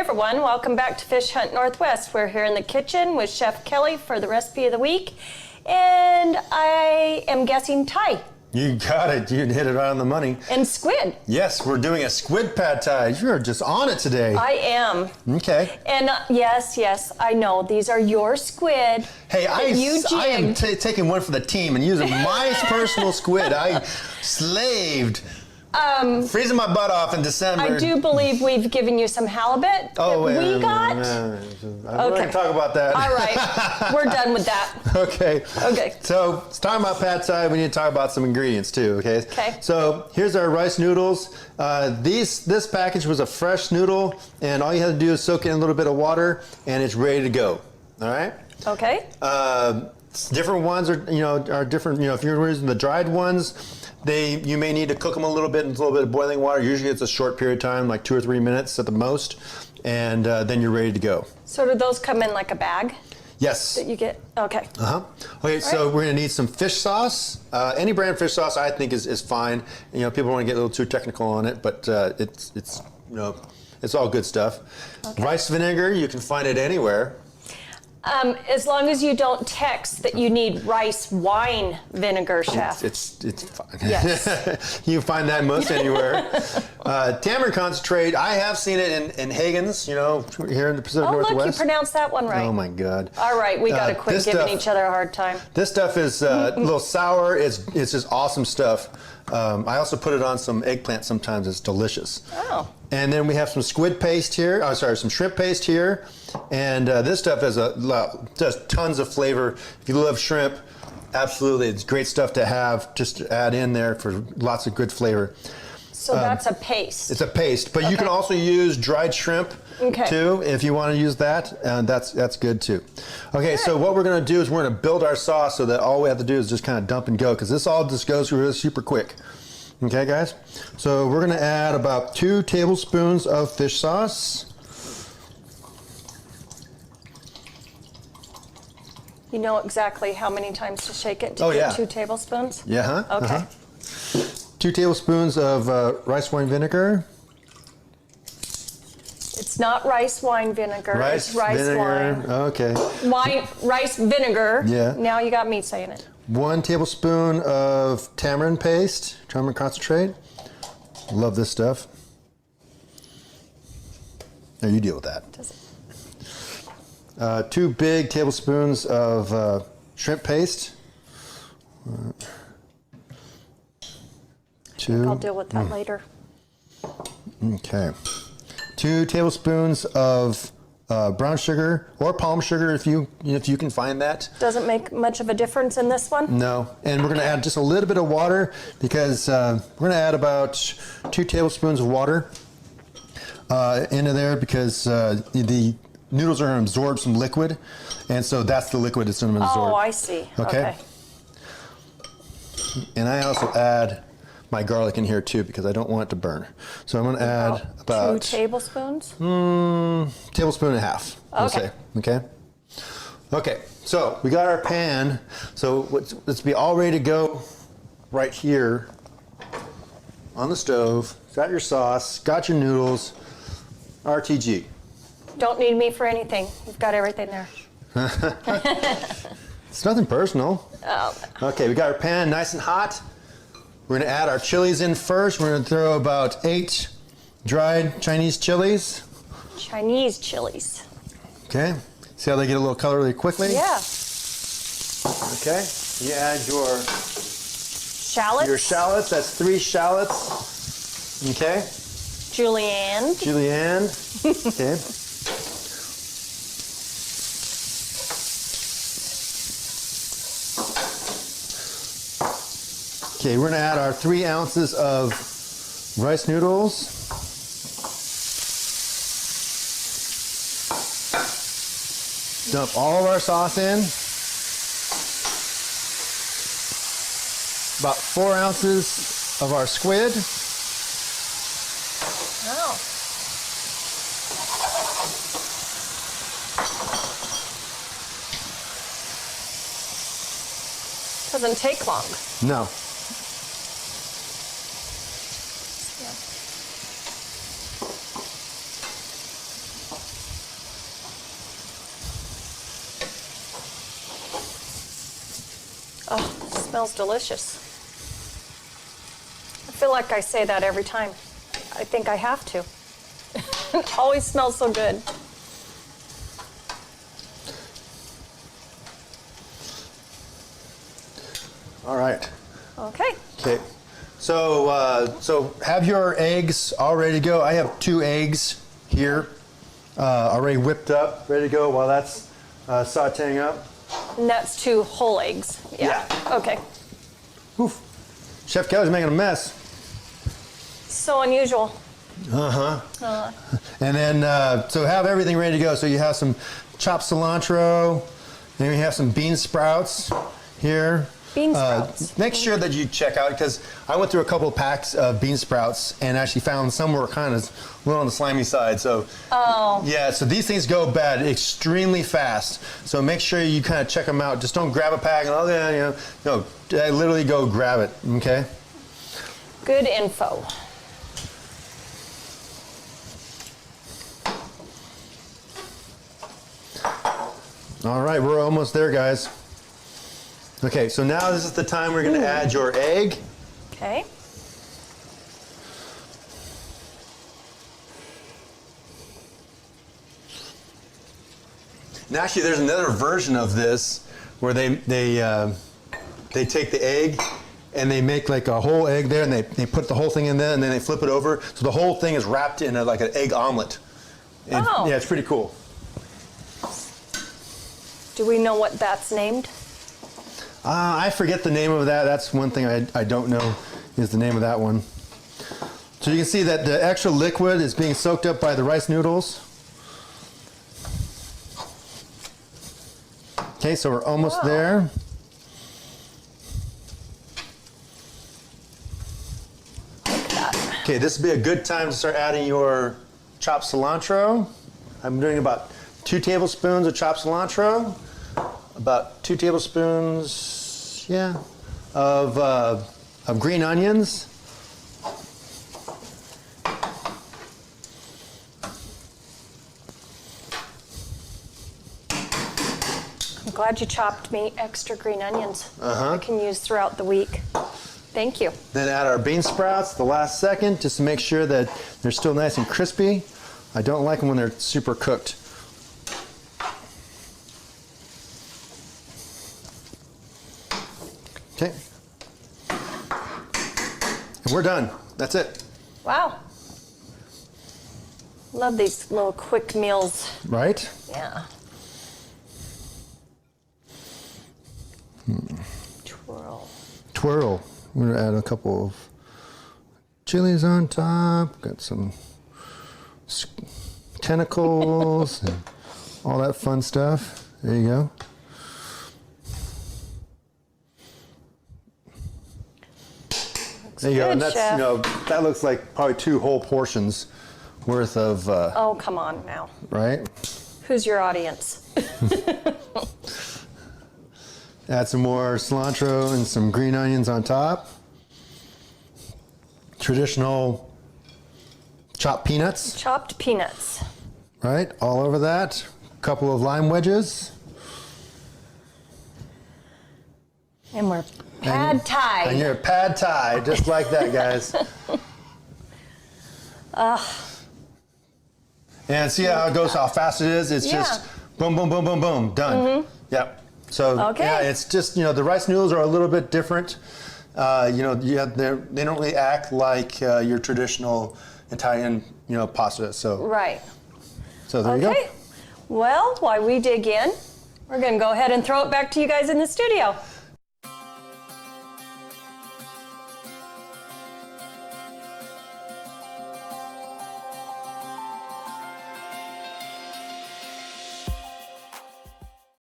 everyone, welcome back to Fish Hunt Northwest. We're here in the kitchen with Chef Kelly for the recipe of the week, and I am guessing Thai. You got it. You hit it right on the money. And squid. Yes, we're doing a squid pad thai. You're just on it today. I am. Okay. And yes, I know these are your squid. Hey, I am taking one for the team and using my personal squid. I slaved. Freezing my butt off in December. I do believe we've given you some halibut that we got. I'm not going to talk about that. All right. We're done with that. Okay. Okay. So, it's talking about pad thai, we need to talk about some ingredients too, okay? Okay. So, here's our rice noodles. This package was a fresh noodle, and all you have to do is soak it in a little bit of water, and it's ready to go. All right? Okay. Different ones are different. If you're using the dried ones, you may need to cook them a little bit in a little bit of boiling water. Usually it's a short period of time, like 2 or 3 minutes at the most, and then you're ready to go. So do those come in like a bag? Yes. That you get? Okay. Okay, so we're going to need some fish sauce. Any brand fish sauce I think is fine. People want to get a little too technical on it, but it's all good stuff. Okay. Rice vinegar, you can find it anywhere. As long as you don't text that you need rice wine vinegar, Chef. It's fine. Yes. You can find that most anywhere. Tamarind concentrate, I have seen it in Hagen's, here in the Pacific Northwest. Oh, look, you pronounced that one right. Oh, my God. All right, we got to quit giving each other a hard time. This stuff is a little sour. It's just awesome stuff. I also put it on some eggplant sometimes. It's delicious. Oh. And then we have some squid paste here. Some shrimp paste here. And this stuff has just tons of flavor. If you love shrimp, absolutely, it's great stuff to have just to add in there for lots of good flavor. So that's a paste. It's a paste, but you can also use dried shrimp too if you want to use that, and that's good too. Okay, so what we're going to do is we're going to build our sauce so that all we have to do is just kind of dump and go, because this all just goes through super quick. Okay, guys? So we're going to add about 2 tablespoons of fish sauce. You know exactly how many times to shake it to get 2 tablespoons? Yeah, Okay. 2 tablespoons of rice wine vinegar. It's not rice wine vinegar. It's rice vinegar. wine. Okay. Rice vinegar. Yeah. Now you got me saying it. 1 tablespoon of tamarind paste, tamarind concentrate. Love this stuff. Now you deal with that. Does it? 2 big tablespoons of shrimp paste. I'll deal with that later. Okay. 2 tablespoons of brown sugar or palm sugar if you can find that. Doesn't make much of a difference in this one? No. And we're going to add just a little bit of water because we're going to add about 2 tablespoons of water into there because the noodles are going to absorb some liquid, and so that's the liquid that's going to absorb. Oh, I see. Okay. And I also add my garlic in here too because I don't want it to burn. So I'm going to add about 2 tablespoons? Tablespoon and a half, I'll say. Okay. Okay. So we got our pan. So let's be all ready to go right here on the stove. Got your sauce. Got your noodles. RTG. Don't need me for anything. You've got everything there. It's nothing personal. Oh. Okay, we got our pan nice and hot. We're going to add our chilies in first. We're going to throw about 8 dried Chinese chilies. Chinese chilies. Okay. See how they get a little color really quickly? Yeah. Okay. You add your shallots. Your shallots. That's 3 shallots. Okay. Julianne. Okay. Okay, we're going to add our 3 ounces of rice noodles. Dump all of our sauce in. About 4 ounces of our squid. Oh. Doesn't take long. No. smells delicious. I feel like I say that every time. I think I have to. It always smells so good. All right. Okay. Okay. So have your eggs all ready to go. I have 2 eggs here already whipped up, ready to go while that's sauteing up. And that's 2 whole eggs. Yeah. Okay. Oof. Chef Kelly's making a mess. So unusual. And then, so have everything ready to go. So you have some chopped cilantro, then we have some bean sprouts here. Bean sprouts. Make sure that you check out, because I went through a couple of packs of bean sprouts and actually found some were kind of a little on the slimy side. So, yeah, so these things go bad extremely fast. So make sure you kind of check them out. Just don't grab a pack and, no, literally go grab it, okay? Good info. All right, we're almost there, guys. Okay, so now this is the time we're going to add your egg. Okay. And actually, there's another version of this where they take the egg and they make like a whole egg there, and they put the whole thing in there, and then they flip it over, so the whole thing is wrapped in like an egg omelet. And, yeah, it's pretty cool. Do we know what that's named? I forget the name of that. That's one thing I don't know is the name of that one. So you can see that the extra liquid is being soaked up by the rice noodles. Okay, so we're almost there. Like that. Okay, this would be a good time to start adding your chopped cilantro. I'm doing about 2 tablespoons of chopped cilantro. About 2 tablespoons, of green onions. I'm glad you chopped me extra green onions. Uh-huh. I can use throughout the week. Thank you. Then add our bean sprouts the last second, just to make sure that they're still nice and crispy. I don't like them when they're super cooked. Okay. And we're done. That's it. Wow. Love these little quick meals. Right? Yeah. Twirl. Twirl. We're going to add a couple of chilies on top. Got some tentacles and all that fun stuff. There you go. There you go, and that's, that looks like probably 2 whole portions worth of. Oh, come on now. Right? Who's your audience? Add some more cilantro and some green onions on top. Traditional chopped peanuts. Chopped peanuts. Right, all over that. A couple of lime wedges. And we're Pad Thai. And you're Pad Thai, just like that, guys. And see how it goes, how fast it is? It's just boom, boom, boom, boom, boom, done. Yep. So, yeah, it's just, the rice noodles are a little bit different. They don't really act like your traditional Italian, pasta. So, right. So there you go. Well, while we dig in, we're going to go ahead and throw it back to you guys in the studio.